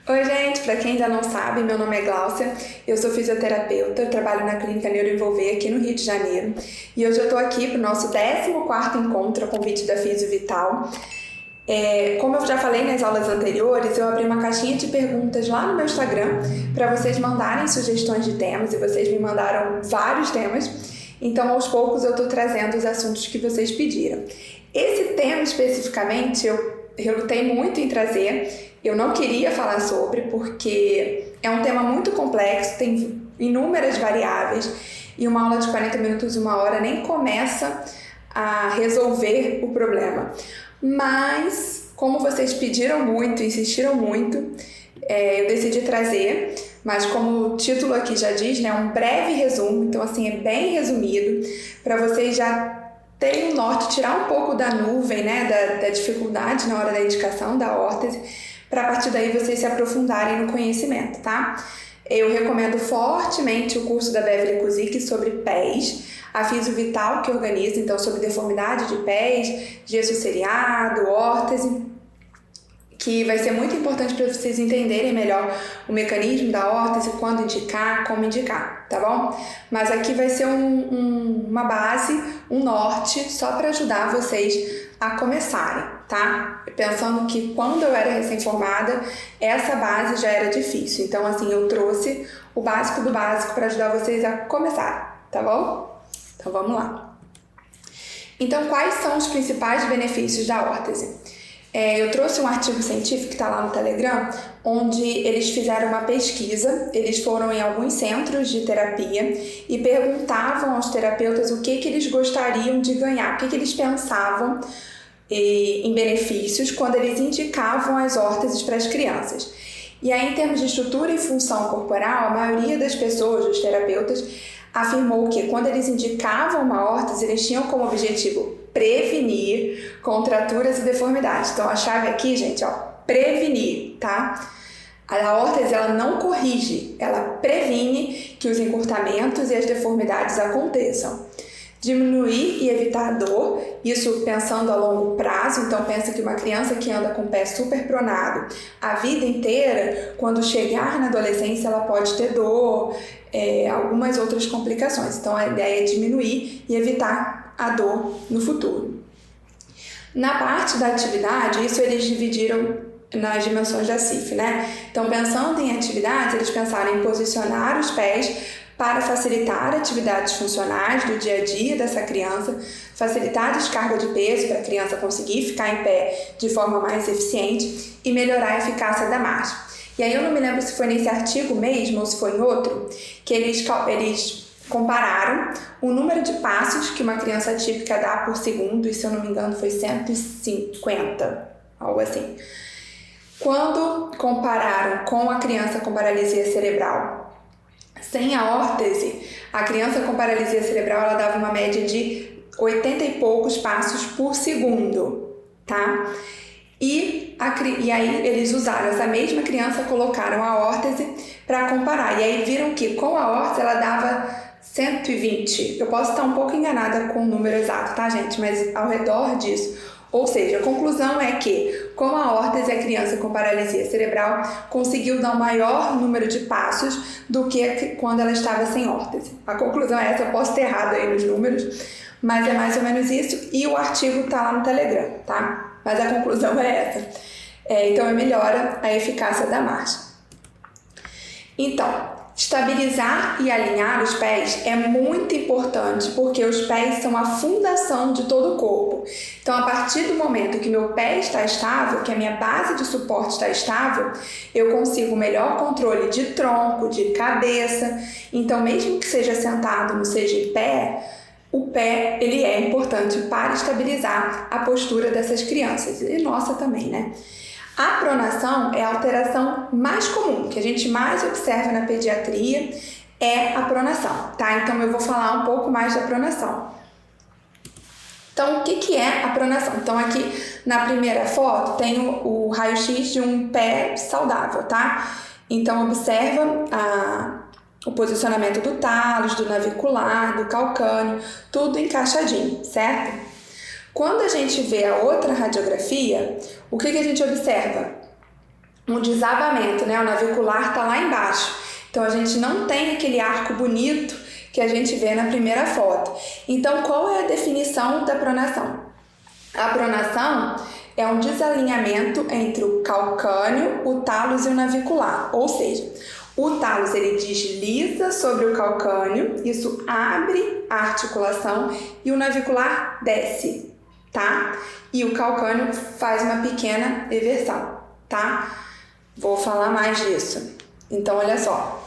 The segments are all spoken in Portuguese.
Oi, gente, para quem ainda não sabe, meu nome é Gláucia, eu sou fisioterapeuta, eu trabalho na Clínica Neuroenvolver aqui no Rio de Janeiro e hoje eu estou aqui para o nosso 14º encontro a convite da Fisio Vital. Como eu já falei nas aulas anteriores, eu abri uma caixinha de perguntas lá no meu Instagram para vocês mandarem sugestões de temas e vocês me mandaram vários temas, então aos poucos eu estou trazendo os assuntos que vocês pediram. Esse tema especificamente eu relutei muito em trazer, eu não queria falar sobre porque é um tema muito complexo, tem inúmeras variáveis e uma aula de 40 minutos, 1 hora nem começa a resolver o problema. Mas, como vocês pediram muito, insistiram muito, eu decidi trazer, mas como o título aqui já diz, né, um breve resumo, então assim, é bem resumido, para vocês já terem um norte, tirar um pouco da nuvem, né, da dificuldade na hora da indicação da órtese, para a partir daí vocês se aprofundarem no conhecimento, tá? Eu recomendo fortemente o curso da Beverly Kuzik sobre pés, a Fisio Vital que organiza, então, sobre deformidade de pés, gesso ciliado, órtese, que vai ser muito importante para vocês entenderem melhor o mecanismo da órtese, quando indicar, como indicar, tá bom? Mas aqui vai ser uma base, um norte, só para ajudar vocês a começarem, tá? Pensando que quando eu era recém-formada, essa base já era difícil. Então, assim, eu trouxe o básico do básico para ajudar vocês a começar, tá bom? Então, vamos lá. Então, quais são os principais benefícios da órtese? Eu trouxe um artigo científico que está lá no Telegram, onde eles fizeram uma pesquisa, eles foram em alguns centros de terapia e perguntavam aos terapeutas o que eles gostariam de ganhar, o que eles pensavam em benefícios quando eles indicavam as órteses para as crianças. E aí, em termos de estrutura e função corporal, a maioria das pessoas, dos terapeutas, afirmou que quando eles indicavam uma órtese, eles tinham como objetivo prevenir contraturas e deformidades. Então, a chave aqui, gente, prevenir, tá? A órtese, ela não corrige, ela previne que os encurtamentos e as deformidades aconteçam. Diminuir e evitar a dor, isso pensando a longo prazo, então pensa que uma criança que anda com o pé super pronado a vida inteira, quando chegar na adolescência ela pode ter dor, algumas outras complicações, então a ideia é diminuir e evitar a dor no futuro. Na parte da atividade, isso eles dividiram nas dimensões da CIF, né? Então pensando em atividades, eles pensaram em posicionar os pés para facilitar atividades funcionais do dia a dia dessa criança, facilitar a descarga de peso para a criança conseguir ficar em pé de forma mais eficiente e melhorar a eficácia da marcha. E aí eu não me lembro se foi nesse artigo mesmo ou se foi em outro, que eles compararam o número de passos que uma criança típica dá por segundo, e se eu não me engano foi 150, algo assim. Quando compararam com a criança com paralisia cerebral, sem a órtese, a criança com paralisia cerebral ela dava uma média de 80 e poucos passos por segundo, tá? E aí eles usaram essa mesma criança, colocaram a órtese para comparar. E aí viram que com a órtese ela dava 120. Eu posso estar um pouco enganada com o número exato, tá, gente? Mas ao redor disso. Ou seja, a conclusão é que com a órtese a criança com paralisia cerebral conseguiu dar um maior número de passos do que quando ela estava sem órtese. A conclusão é essa, eu posso ter errado aí nos números, mas é mais ou menos isso e o artigo está lá no Telegram, tá? Mas a conclusão é essa. Então, melhora a eficácia da marcha. Então, estabilizar e alinhar os pés é muito importante porque os pés são a fundação de todo o corpo. Então, a partir do momento que meu pé está estável, que a minha base de suporte está estável, eu consigo melhor controle de tronco, de cabeça. Então, mesmo que seja sentado, não seja em pé, o pé ele é importante para estabilizar a postura dessas crianças e nossa também, né? A pronação é a alteração mais comum, que a gente mais observa na pediatria, é a pronação, tá? Então eu vou falar um pouco mais da pronação. Então, o que é a pronação? Então aqui na primeira foto tem o raio-x de um pé saudável, tá? Então observa o posicionamento do talos, do navicular, do calcâneo, tudo encaixadinho, certo? Quando a gente vê a outra radiografia, o que a gente observa? um desabamento, né? O navicular tá lá embaixo. Então a gente não tem aquele arco bonito que a gente vê na primeira foto. Então qual é a definição da pronação? A pronação é um desalinhamento entre o calcâneo, o tálus e o navicular. Ou seja, o tálus ele desliza sobre o calcâneo, isso abre a articulação e o navicular desce, tá? E o calcâneo faz uma pequena eversão, tá? Vou falar mais disso. Então, olha só.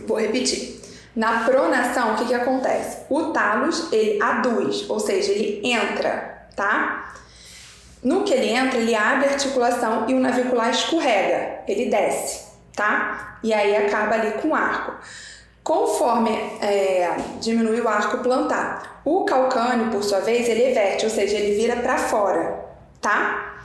Vou repetir. Na pronação, o que acontece? O tálus, ele aduz, ou seja, ele entra, tá? No que ele entra, ele abre a articulação e o navicular escorrega, ele desce, tá? E aí acaba ali com o arco. Conforme diminui o arco plantar, o calcâneo, por sua vez, ele everte, ou seja, ele vira para fora, tá?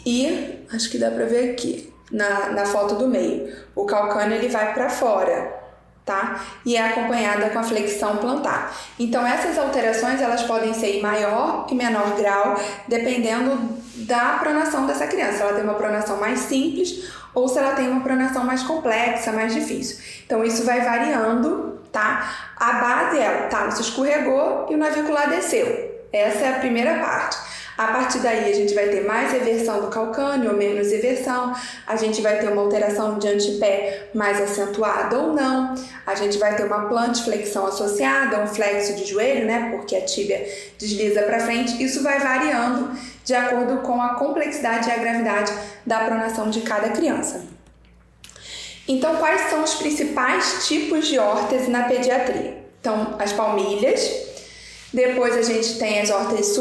E acho que dá para ver aqui na foto do meio. O calcâneo ele vai para fora, tá? E é acompanhada com a flexão plantar. Então essas alterações elas podem ser em maior e menor grau, dependendo da pronação dessa criança. Se ela tem uma pronação mais simples ou se ela tem uma pronação mais complexa, mais difícil. Então isso vai variando, tá? A base é o tálus escorregou e o navicular desceu. Essa é a primeira parte. A partir daí a gente vai ter mais eversão do calcâneo ou menos eversão, a gente vai ter uma alteração de antepé mais acentuada ou não, a gente vai ter uma plantiflexão associada, um flexo de joelho, né, porque a tíbia desliza para frente. Isso vai variando de acordo com a complexidade e a gravidade da pronação de cada criança. Então, quais são os principais tipos de órtese na pediatria? Então, as palmilhas. Depois a gente tem as órteses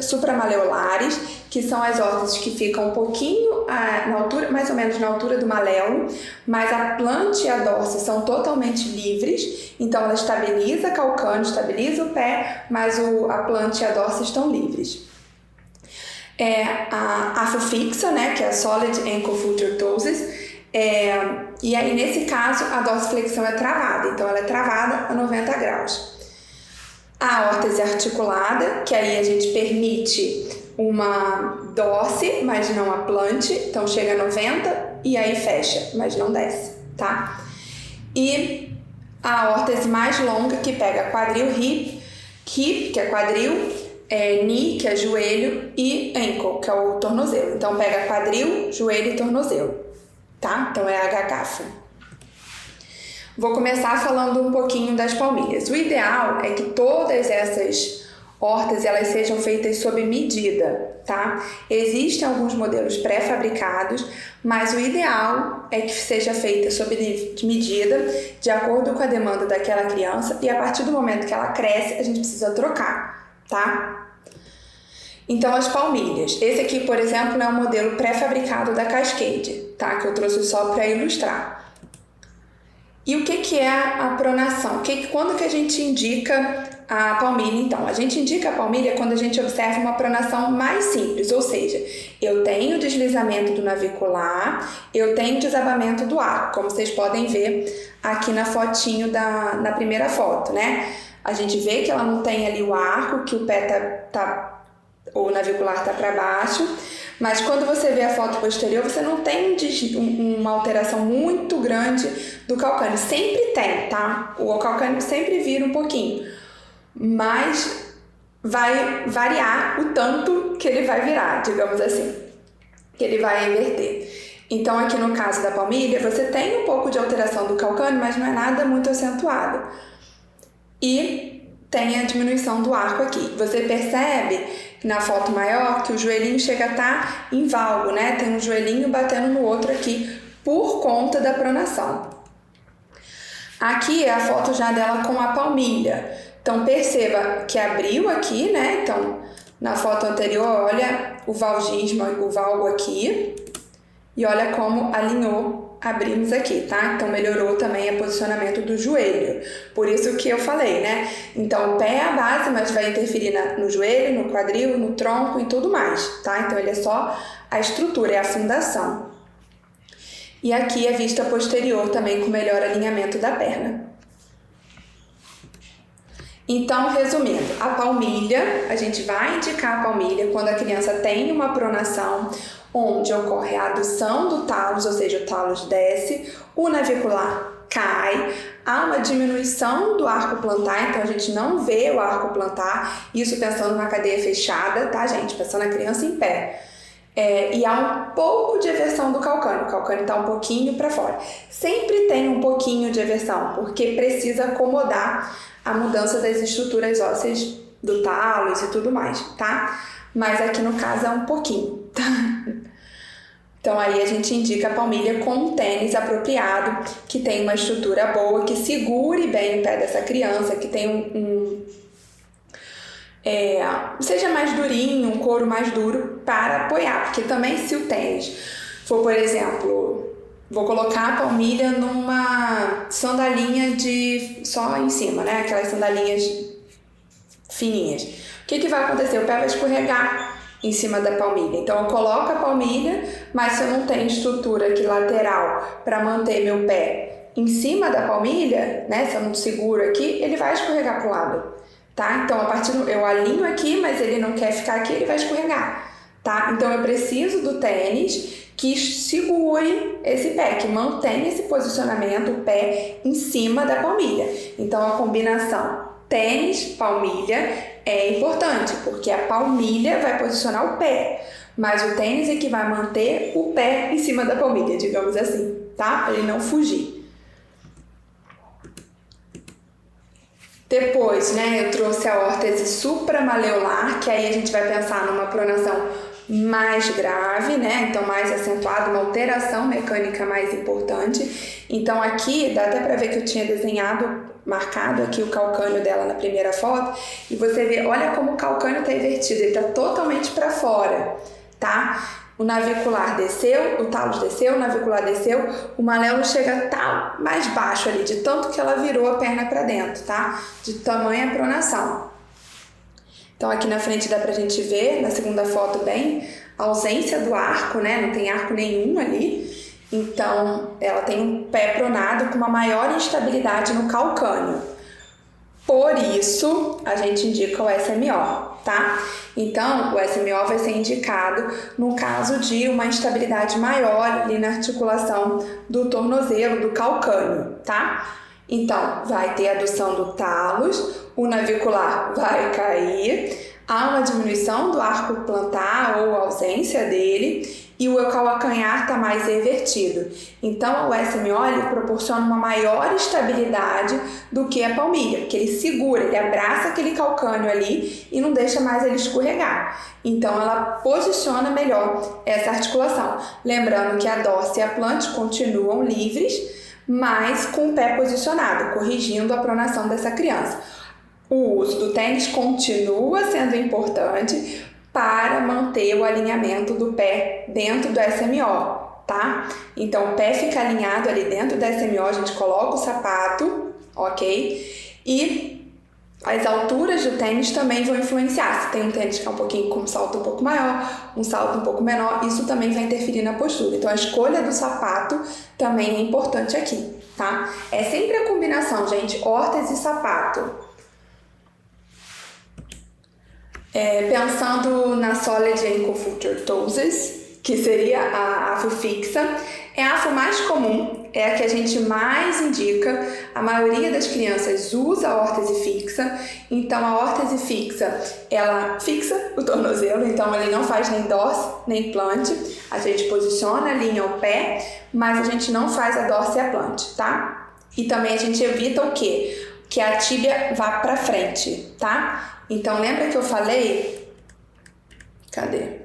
supramaleolares, que são as órteses que ficam um pouquinho na altura, mais ou menos na altura do maléolo, mas a plante e a dorse são totalmente livres, então ela estabiliza o calcâneo, estabiliza o pé, mas a plante e a dorse estão livres. A afofixa, né, que é a Solid Ankle Future Ptosis, e aí nesse caso a dorsiflexão é travada, então ela é travada a 90 graus. A órtese articulada, que aí a gente permite uma dorse, mas não a plante, então chega a 90 e aí fecha, mas não desce, tá? E a órtese mais longa, que pega quadril, hip, que é quadril, knee, que é joelho, e ankle, que é o tornozelo. Então pega quadril, joelho e tornozelo, tá? Então é a HGAFA. Vou começar falando um pouquinho das palmilhas. O ideal é que todas essas órteses elas sejam feitas sob medida, tá? Existem alguns modelos pré-fabricados, mas o ideal é que seja feita sob medida, de acordo com a demanda daquela criança, e a partir do momento que ela cresce, a gente precisa trocar, tá? Então, as palmilhas. Esse aqui, por exemplo, é um modelo pré-fabricado da Cascade, tá? Que eu trouxe só para ilustrar. E o que é a pronação? Quando que a gente indica a palmilha? Então, a gente indica a palmilha quando a gente observa uma pronação mais simples, ou seja, eu tenho deslizamento do navicular, eu tenho desabamento do arco, como vocês podem ver aqui na fotinho na primeira foto, né? A gente vê que ela não tem ali o arco, que o pé o navicular está para baixo, mas quando você vê a foto posterior, você não tem uma alteração muito grande do calcâneo. Sempre tem, tá? O calcâneo sempre vira um pouquinho, mas vai variar o tanto que ele vai virar, digamos assim, que ele vai inverter. Então, aqui no caso da palmilha, você tem um pouco de alteração do calcâneo, mas não é nada muito acentuado. E tem a diminuição do arco aqui. Você percebe na foto maior que o joelhinho chega a estar em valgo, né? Tem um joelhinho batendo no outro aqui por conta da pronação. Aqui é a foto já dela com a palmilha. Então perceba que abriu aqui, né? Então na foto anterior, olha o valgismo, o valgo aqui. E olha como alinhou, abrimos aqui, tá? Então melhorou também o posicionamento do joelho. Por isso que eu falei, né? Então o pé é a base, mas vai interferir no joelho, no quadril, no tronco e tudo mais, tá? Então ele é só a estrutura, é a fundação. E aqui a vista posterior também com melhor alinhamento da perna. Então, resumindo, a palmilha, a gente vai indicar a palmilha quando a criança tem uma pronação onde ocorre a adução do talos, ou seja, o talos desce, o navicular cai, há uma diminuição do arco plantar, então a gente não vê o arco plantar, isso pensando na cadeia fechada, tá, gente? Pensando na criança em pé. E há um pouco de eversão do calcânio, o calcânio está um pouquinho para fora. Sempre tem um pouquinho de eversão, porque precisa acomodar a mudança das estruturas ósseas do talos e tudo mais, tá? Mas aqui no caso é um pouquinho, tá? Então aí a gente indica a palmilha com um tênis apropriado, que tem uma estrutura boa, que segure bem o pé dessa criança, que tem seja mais durinho, um couro mais duro para apoiar, porque também se o tênis for, por exemplo, vou colocar a palmilha numa sandalinha só em cima, né? Aquelas sandalinhas fininhas. O que vai acontecer? O pé vai escorregar em cima da palmilha. Então eu coloco a palmilha, mas se eu não tenho estrutura aqui lateral para manter meu pé em cima da palmilha, né? Se eu não seguro aqui, ele vai escorregar para o lado, tá? Então eu alinho aqui, mas ele não quer ficar aqui, ele vai escorregar, tá? Então eu preciso do tênis que segure esse pé, que mantenha esse posicionamento, o pé em cima da palmilha. Então a combinação tênis, palmilha é importante, porque a palmilha vai posicionar o pé, mas o tênis é que vai manter o pé em cima da palmilha, digamos assim, tá? Para ele não fugir. Depois, né, eu trouxe a órtese supramaleolar, que aí a gente vai pensar numa pronação mais grave, né? Então mais acentuada, uma alteração mecânica mais importante. Então aqui dá até para ver que eu tinha marcado aqui o calcânio dela na primeira foto, e você vê, olha como o calcânio está invertido, ele está totalmente para fora, tá? O navicular desceu, o talos desceu, o navicular desceu, o maléolo chega a estar mais baixo ali, de tanto que ela virou a perna para dentro, tá? De tamanha pronação. Então aqui na frente dá pra gente ver, na segunda foto bem, a ausência do arco, né? Não tem arco nenhum ali. Então ela tem um pé pronado com uma maior instabilidade no calcânio. Por isso a gente indica o SMO, tá? Então o SMO vai ser indicado no caso de uma instabilidade maior ali na articulação do tornozelo, do calcânio, tá? Então, vai ter adução do talos, o navicular vai cair, há uma diminuição do arco plantar ou ausência dele e o calcanhar está mais revertido. Então, o SMO ele proporciona uma maior estabilidade do que a palmilha, porque ele segura, ele abraça aquele calcânio ali e não deixa mais ele escorregar. Então, ela posiciona melhor essa articulação. Lembrando que a dorsa e a plante continuam livres, mas com o pé posicionado, corrigindo a pronação dessa criança. O uso do tênis continua sendo importante para manter o alinhamento do pé dentro do SMO, tá? Então, o pé fica alinhado ali dentro do SMO, a gente coloca o sapato, ok? E as alturas do tênis também vão influenciar. Se tem um tênis que é um pouquinho com um salto um pouco maior, um salto um pouco menor, isso também vai interferir na postura. Então, a escolha do sapato também é importante aqui, tá? É sempre a combinação, gente, órtese e sapato. Pensando na Solid Ankle Future Ptosis, que seria a afo fixa, é a afo mais comum, é a que a gente mais indica. A maioria das crianças usa a órtese fixa, então a órtese fixa, ela fixa o tornozelo, então ele não faz nem dorse nem plante, a gente posiciona a linha ao pé, mas a gente não faz a dorse e a plante, tá? E também a gente evita o quê? Que a tíbia vá para frente, tá? Então lembra que eu falei? Cadê?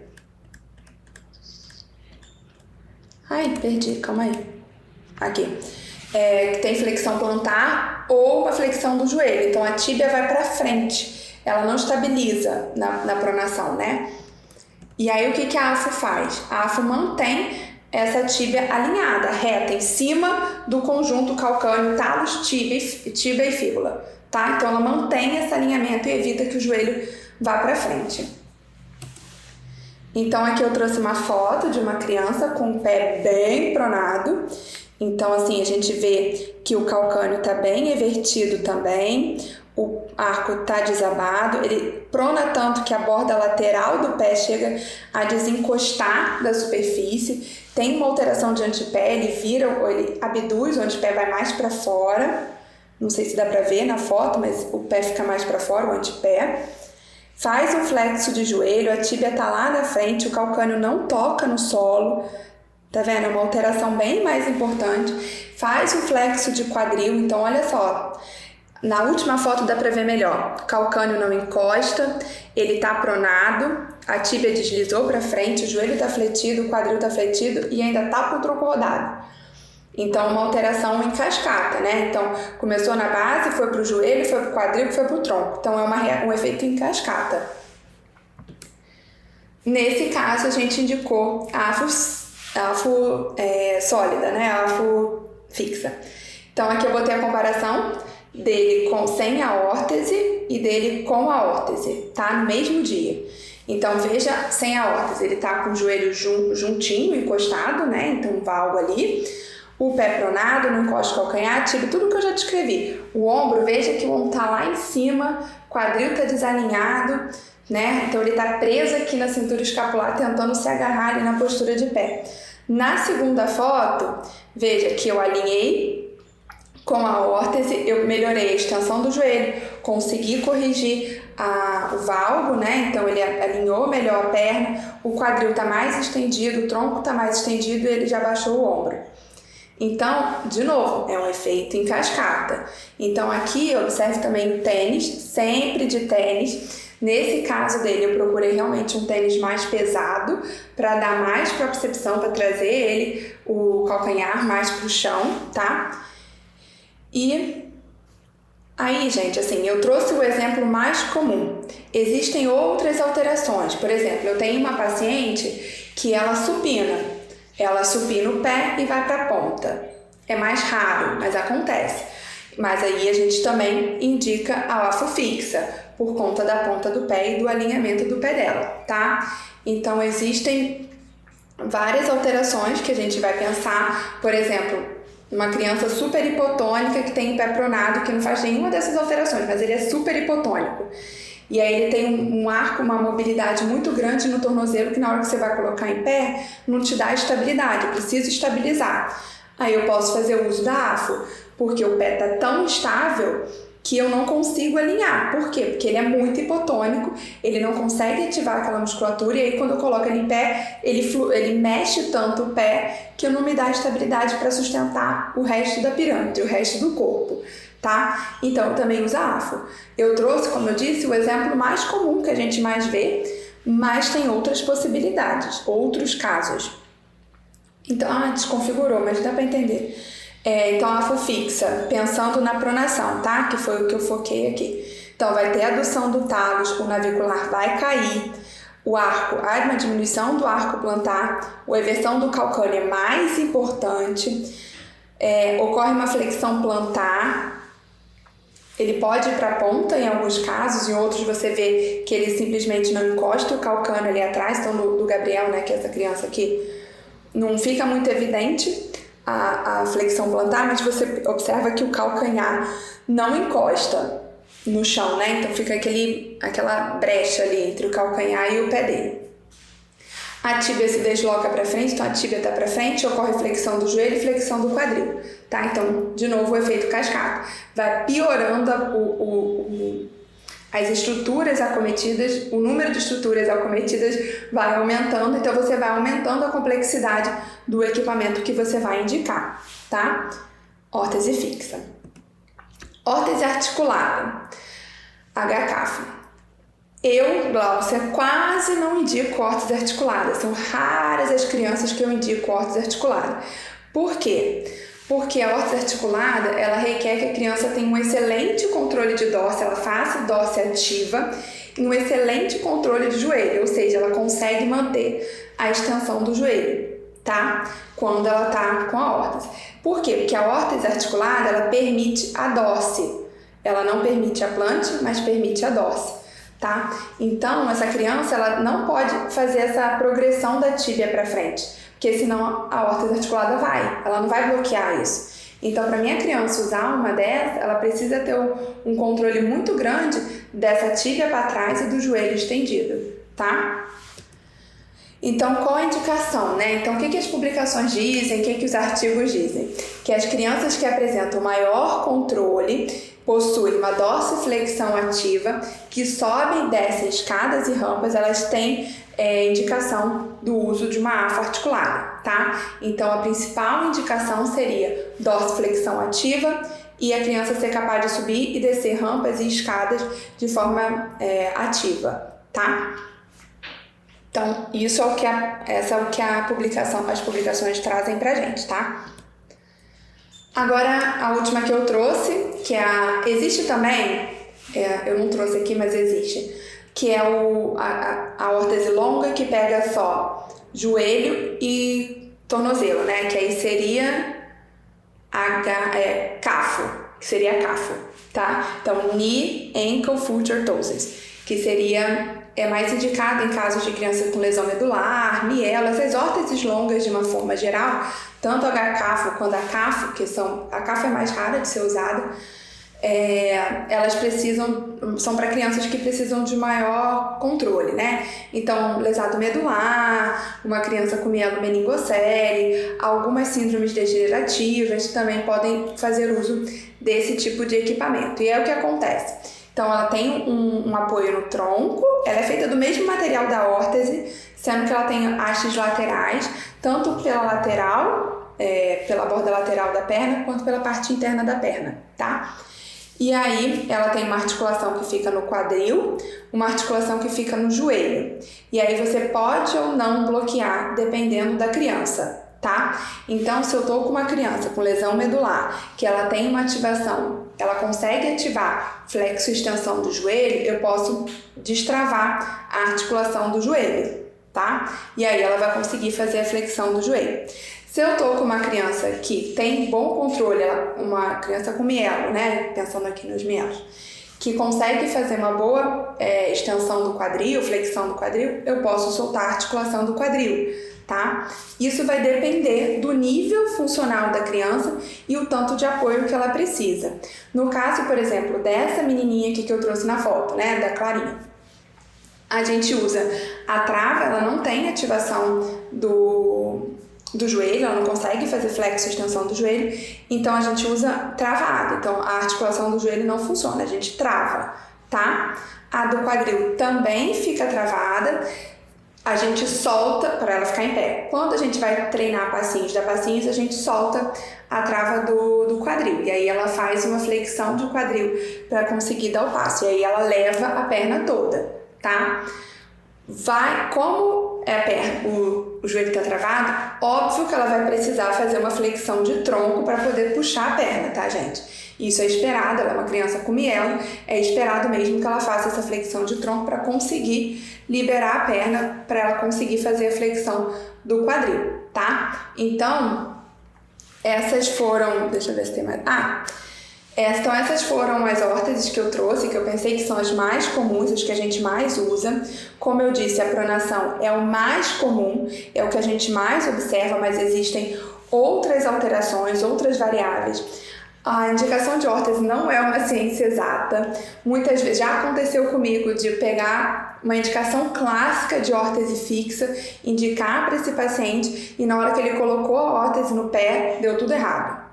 Ai, perdi, calma aí. Aqui. Que tem flexão plantar ou uma flexão do joelho. Então a tíbia vai para frente. Ela não estabiliza na pronação, né? E aí o que a afo faz? A afo mantém essa tíbia alinhada, reta, em cima do conjunto calcâneo, talos, tíbia e fíbula, tá? Então ela mantém esse alinhamento e evita que o joelho vá para frente. Então aqui eu trouxe uma foto de uma criança com o pé bem pronado. Então assim, a gente vê que o calcânio está bem evertido também, o arco está desabado, ele prona tanto que a borda lateral do pé chega a desencostar da superfície, tem uma alteração de antepé, ele vira ou ele abduz, o antepé vai mais para fora, não sei se dá para ver na foto, mas o pé fica mais para fora, o antepé. Faz um flexo de joelho, a tíbia está lá na frente, o calcâneo não toca no solo, tá vendo? É uma alteração bem mais importante. Faz um flexo de quadril, então olha só, na última foto dá para ver melhor. O calcâneo não encosta, ele está pronado, a tíbia deslizou para frente, o joelho está fletido, o quadril está fletido e ainda está com o tronco rodado. Então, uma alteração em cascata, né? Então, começou na base, foi para o joelho, foi para o quadril, foi para o tronco. Então, é um efeito em cascata. Nesse caso, a gente indicou a afo sólida, né? A afo fixa. Então, aqui eu botei a comparação dele sem a órtese e dele com a órtese, tá? No mesmo dia. Então, veja, sem a órtese, ele tá com o joelho juntinho, encostado, né? Então, valgo ali. O pé pronado, não encosta o calcanhar, tíbia, tudo que eu já descrevi. O ombro, veja que o ombro tá lá em cima, quadril tá desalinhado, né? Então, ele tá preso aqui na cintura escapular, tentando se agarrar ali na postura de pé. Na segunda foto, veja que eu alinhei com a órtese, eu melhorei a extensão do joelho, consegui corrigir o valgo, né? Então ele alinhou melhor a perna, o quadril está mais estendido, o tronco está mais estendido e ele já baixou o ombro. Então, de novo, é um efeito em cascata. Então aqui, observe também o tênis, sempre de tênis. Nesse caso dele, eu procurei realmente um tênis mais pesado para dar mais propriocepção, para trazer ele, o calcanhar mais para o chão, tá? E aí, gente, assim, eu trouxe o exemplo mais comum. Existem outras alterações. Por exemplo, eu tenho uma paciente que ela supina o pé e vai para a ponta. É mais raro, mas acontece. Mas aí a gente também indica a afo fixa, por conta da ponta do pé e do alinhamento do pé dela, tá? Então, existem várias alterações que a gente vai pensar. Por exemplo, uma criança super hipotônica que tem o pé pronado, que não faz nenhuma dessas alterações, mas ele é super hipotônico. E aí ele tem um arco, uma mobilidade muito grande no tornozelo, que na hora que você vai colocar em pé, não te dá estabilidade, eu preciso estabilizar. Aí eu posso fazer o uso da afo, porque o pé está tão estável que eu não consigo alinhar. Por quê? Porque ele é muito hipotônico, ele não consegue ativar aquela musculatura, e aí quando eu coloco ele em pé, ele mexe tanto o pé que não me dá estabilidade para sustentar o resto da pirâmide, o resto do corpo, tá? Então, eu também uso a afo. Eu trouxe, como eu disse, o exemplo mais comum que a gente mais vê, mas tem outras possibilidades, outros casos. Então, desconfigurou, mas dá para entender. Então, a afo fixa, pensando na pronação, tá? Que foi o que eu foquei aqui. Então, vai ter adução do talos, o navicular vai cair, o arco, há uma diminuição do arco plantar, a eversão do calcâneo é mais importante, ocorre uma flexão plantar, ele pode ir para a ponta em alguns casos, em outros você vê que ele simplesmente não encosta o calcâneo ali atrás. Então, do Gabriel, né, que é essa criança aqui, não fica muito evidente a flexão plantar, mas você observa que o calcanhar não encosta no chão, né? Então fica aquela brecha ali entre o calcanhar e o pé dele. A tíbia se desloca para frente, então a tíbia está para frente, ocorre flexão do joelho e flexão do quadril, tá? Então, de novo, o efeito cascata. Vai piorando as estruturas acometidas, o número de estruturas acometidas vai aumentando, então você vai aumentando a complexidade do equipamento que você vai indicar, tá? Órtese fixa. Órtese articulada, HCAF. Eu, Glaucia, quase não indico órtese articulada. São raras as crianças que eu indico órtese articulada. Por quê? Porque a órtese articulada, ela requer que a criança tenha um excelente controle de dorso, ela faça dorso ativa e um excelente controle de joelho, ou seja, ela consegue manter a extensão do joelho, tá? Quando ela tá com a órtese. Por quê? Porque a órtese articulada, ela permite a dorse. Ela não permite a plante, mas permite a dorse, tá? Então, essa criança, ela não pode fazer essa progressão da tíbia para frente, porque senão a órtese articulada ela não vai bloquear isso. Então, para minha criança usar uma dessa, ela precisa ter um controle muito grande dessa tíbia para trás e do joelho estendido, tá? Então, qual a indicação, né? Então, o que as publicações dizem, o que os artigos dizem? Que as crianças que apresentam maior controle possuem uma dorsiflexão ativa, que sobem e descem escadas e rampas, elas têm indicação do uso de uma AFA articulada, tá? Então, a principal indicação seria dorsiflexão ativa e a criança ser capaz de subir e descer rampas e escadas de forma ativa, tá? Então, isso é o que as publicações trazem pra gente, tá? Agora, a última que eu trouxe, que é existe também, eu não trouxe aqui, mas existe, que é a órtese longa, que pega só joelho e tornozelo, né? Que aí seria CAFO, que seria CAFO, tá? Então, Knee, Ankle, Foot Orthosis, que seria mais indicado em casos de crianças com lesão medular, mielo, essas órteses longas de uma forma geral, tanto a HCAFO quanto a CAFO, a CAFO é mais rara de ser usada, elas são para crianças que precisam de maior controle, né? Então, lesado medular, uma criança com mielo meningocele, algumas síndromes degenerativas também podem fazer uso desse tipo de equipamento. E é o que acontece. Então, ela tem um apoio no tronco, ela é feita do mesmo material da órtese, sendo que ela tem hastes laterais, tanto pela lateral, pela borda lateral da perna, quanto pela parte interna da perna, tá? E aí, ela tem uma articulação que fica no quadril, uma articulação que fica no joelho. E aí, você pode ou não bloquear, dependendo da criança, tá? Então, se eu tô com uma criança com lesão medular, que ela tem uma ativação, ela consegue ativar flexo e extensão do joelho, eu posso destravar a articulação do joelho, tá? E aí ela vai conseguir fazer a flexão do joelho. Se eu tô com uma criança que tem bom controle, uma criança com mielo, né? Pensando aqui nos mielos, que consegue fazer uma boa extensão do quadril, flexão do quadril, eu posso soltar a articulação do quadril, tá? Isso vai depender do nível funcional da criança e o tanto de apoio que ela precisa. No caso, por exemplo, dessa menininha aqui que eu trouxe na foto, né, da Clarinha, a gente usa a trava, ela não tem ativação do joelho, ela não consegue fazer flexo e extensão do joelho, então a gente usa travado, então a articulação do joelho não funciona, a gente trava, tá? A do quadril também fica travada, a gente solta para ela ficar em pé. Quando a gente vai treinar passinhos da passinhos, a gente solta a trava do quadril. E aí ela faz uma flexão de quadril para conseguir dar o passo. E aí ela leva a perna toda, tá? Como o joelho está travado, óbvio que ela vai precisar fazer uma flexão de tronco para poder puxar a perna, tá, gente? Isso é esperado, ela é uma criança com mielo, é esperado mesmo que ela faça essa flexão de tronco para conseguir liberar a perna, para ela conseguir fazer a flexão do quadril, tá? Então, essas foram... Deixa eu ver se tem mais... Então essas foram as órteses que eu trouxe, que eu pensei que são as mais comuns, as que a gente mais usa. Como eu disse, a pronação é o mais comum, é o que a gente mais observa, mas existem outras alterações, outras variáveis. A indicação de órtese não é uma ciência exata. Muitas vezes já aconteceu comigo de pegar uma indicação clássica de órtese fixa, indicar para esse paciente e na hora que ele colocou a órtese no pé, deu tudo errado.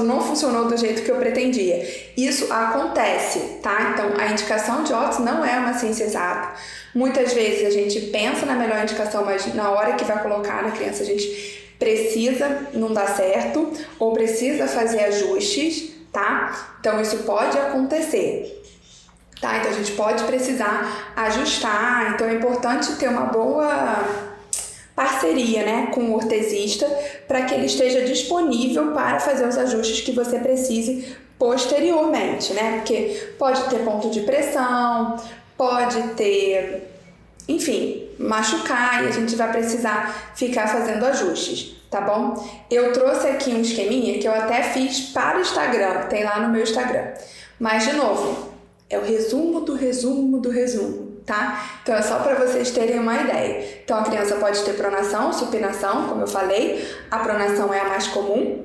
Não funcionou do jeito que eu pretendia. Isso acontece, tá? Então, a indicação de órtese não é uma ciência exata. Muitas vezes a gente pensa na melhor indicação, mas na hora que vai colocar na criança, a gente precisa, não dá certo, ou precisa fazer ajustes, tá? Então, isso pode acontecer, tá? Então, a gente pode precisar ajustar. Então, é importante ter uma boa parceria, né, com o ortesista para que ele esteja disponível para fazer os ajustes que você precise posteriormente, né? Porque pode ter ponto de pressão, pode ter, enfim, machucar e a gente vai precisar ficar fazendo ajustes, tá bom? Eu trouxe aqui um esqueminha que eu até fiz para o Instagram, tem lá no meu Instagram. Mas, de novo, é o resumo do resumo do resumo, tá? Então é só para vocês terem uma ideia. Então a criança pode ter pronação, supinação, como eu falei. A pronação é a mais comum,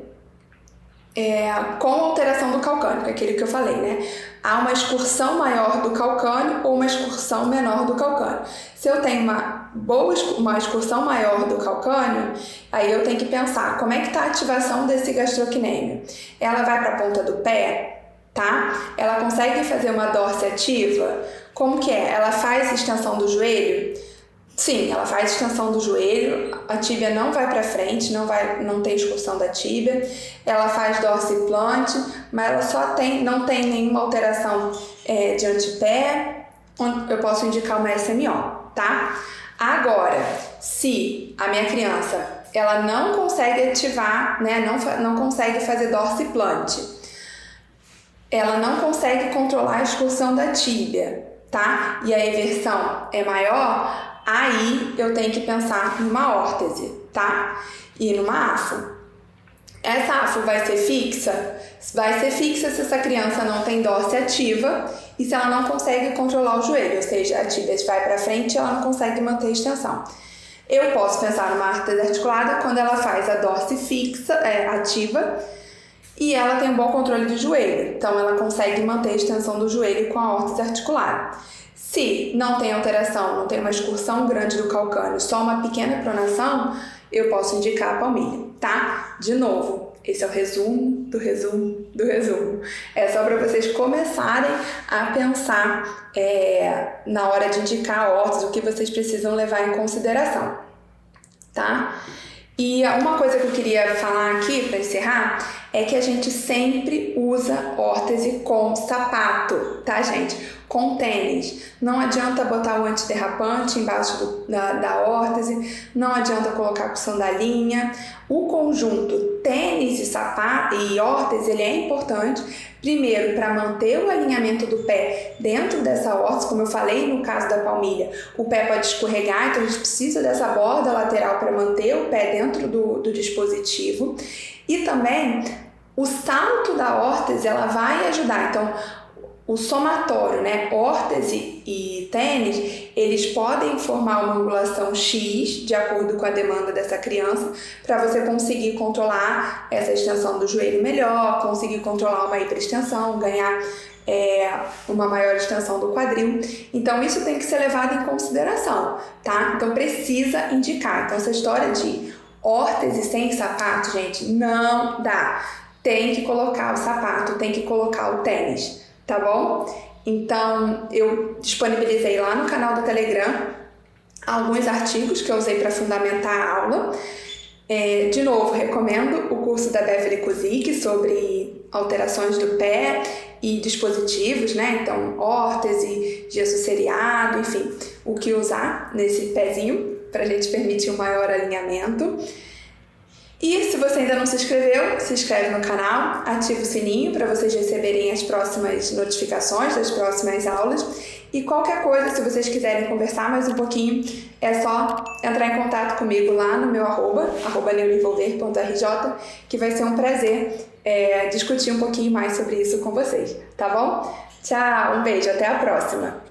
com alteração do calcânio, que é aquele que eu falei, né? Há uma excursão maior do calcânio ou uma excursão menor do calcânio. Se eu tenho uma excursão maior do calcânio, aí eu tenho que pensar como é que está a ativação desse gastrocnêmio. Ela vai para a ponta do pé, tá? Ela consegue fazer uma dorse ativa? Como que é? Ela faz extensão do joelho? Sim, ela faz extensão do joelho, a tíbia não vai para frente, não tem excursão da tíbia, ela faz dorsiplante, mas ela não tem nenhuma alteração de antepé, eu posso indicar uma SMO, tá? Agora, se a minha criança ela não consegue ativar, né, não consegue fazer dorsiplante, ela não consegue controlar a excursão da tíbia, tá? E a eversão é maior, aí eu tenho que pensar numa órtese, tá? E numa AFO. Essa AFO vai ser fixa? Vai ser fixa se essa criança não tem dorse ativa e se ela não consegue controlar o joelho, ou seja, a tíbia vai para frente e ela não consegue manter a extensão. Eu posso pensar numa órtese articulada quando ela faz a dorse fixa, ativa, e ela tem um bom controle do joelho, então ela consegue manter a extensão do joelho com a órtese articulada. Se não tem alteração, não tem uma excursão grande do calcânio, só uma pequena pronação, eu posso indicar a palmilha, tá? De novo, esse é o resumo do resumo do resumo. É só para vocês começarem a pensar na hora de indicar a órtese, o que vocês precisam levar em consideração, tá? E uma coisa que eu queria falar aqui para encerrar é que a gente sempre usa órtese com sapato, tá, gente? Com tênis. Não adianta botar o antiderrapante embaixo da órtese, não adianta colocar com sandalinha. O conjunto tênis e sapato e órtese, ele é importante, primeiro, para manter o alinhamento do pé dentro dessa órtese, como eu falei no caso da palmilha, o pé pode escorregar, então a gente precisa dessa borda lateral para manter o pé dentro do dispositivo. E também o salto da órtese, ela vai ajudar. Então, o somatório, né, órtese e tênis, eles podem formar uma angulação X de acordo com a demanda dessa criança para você conseguir controlar essa extensão do joelho melhor, conseguir controlar uma hiperextensão, ganhar uma maior extensão do quadril. Então, isso tem que ser levado em consideração, tá? Então, precisa indicar. Então, essa história de órtese sem sapato, gente, não dá. Tem que colocar o sapato, tem que colocar o tênis, tá bom? Então, eu disponibilizei lá no canal do Telegram alguns artigos que eu usei para fundamentar a aula. De novo, recomendo o curso da Beverly Kuzik sobre alterações do pé e dispositivos, né? Então, órtese, gesso seriado, enfim, o que usar nesse pezinho para a gente permitir um maior alinhamento. E se você ainda não se inscreveu, se inscreve no canal, ativa o sininho para vocês receberem as próximas notificações das próximas aulas. E qualquer coisa, se vocês quiserem conversar mais um pouquinho, é só entrar em contato comigo lá no meu @neuroenvolver.rj, que vai ser um prazer discutir um pouquinho mais sobre isso com vocês, tá bom? Tchau, um beijo, até a próxima!